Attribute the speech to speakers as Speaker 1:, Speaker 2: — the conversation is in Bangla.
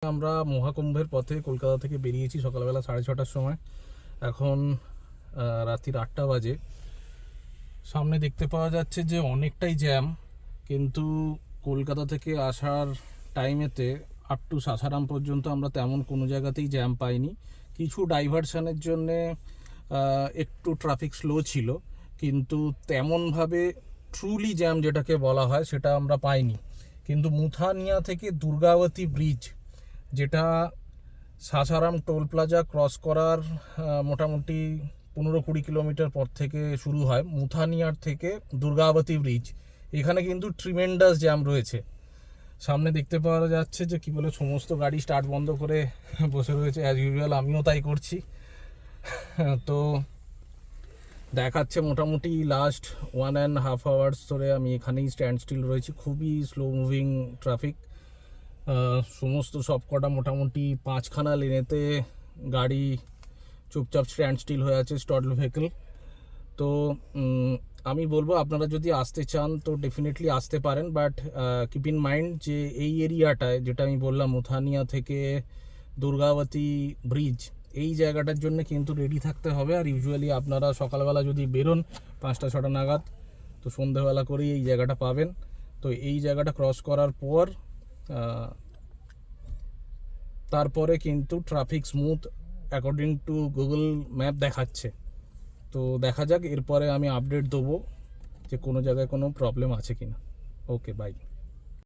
Speaker 1: আমরা মহাকুম্ভের পথে কলকাতা থেকে বেরিয়েছি সকালবেলা 6:30টার সময়। এখন রাত্রির 8টা বাজে। সামনে দেখতে পাওয়া যাচ্ছে যে অনেকটাই জ্যাম, কিন্তু কলকাতা থেকে আসার টাইমেতে আপ টু সাসারাম পর্যন্ত আমরা তেমন কোনো জায়গাতেই জ্যাম পাইনি। কিছু ডাইভারশনের জন্যে একটু ট্রাফিক স্লো ছিল, কিন্তু তেমনভাবে ট্রুলি জ্যাম যেটাকে বলা হয় সেটা আমরা পাইনি। কিন্তু মুথানিয়া থেকে দুর্গাবতী ব্রিজ, যেটা সাসারাম টোল প্লাজা ক্রস করার মোটামুটি 15-20 কিলোমিটার পর থেকে শুরু হয়, মুথানিয়ার থেকে দুর্গাবতী ব্রিজ, এখানে কিন্তু ট্রিমেন্ডাস জ্যাম রয়েছে। সামনে দেখতে পাওয়া যাচ্ছে যে কি বলে সমস্ত গাড়ি স্টার্ট বন্ধ করে বসে রয়েছে, অ্যাজ ইউজুয়াল আমিও তাই করছি। তো দেখাচ্ছে মোটামুটি লাস্ট 1.5 আওয়ার্স ধরে আমি এখানেই স্ট্যান্ড স্টিল রয়েছি। খুবই স্লো মুভিং ট্রাফিক। সমস্ত সবকটা মোটামুটি 5খানা লেনেতে গাড়ি চুপচাপ স্ট্যান্ড স্টিল হয়ে আছে, স্টলড ভেহিকল। তো আমি বলবো আপনারা যদি আসতে চান তো ডেফিনেটলি আসতে পারেন, বাট কিপ ইন মাইন্ড যে এই এরিয়াটায় যেটা আমি বললাম মুথানিয়া থেকে দুর্গাবতী ব্রিজ, এই জায়গাটার জন্য কিন্তু রেডি থাকতে হবে। আর ইউজুয়ালি আপনারা সকালবেলা যদি বেরোন 5টা-6টা নাগাদ, তো সন্ধেবেলা করেই এই জায়গাটা পাবেন। তো এই জায়গাটা ক্রস করার পর তারপরে কিন্তু traffic smooth according to Google map দেখাচ্ছে। তো দেখা যাক, এরপরে আমি আপডেট দেবো যে কোনো জায়গায় কোনো প্রবলেম আছে কিনা। ওকে, বাই।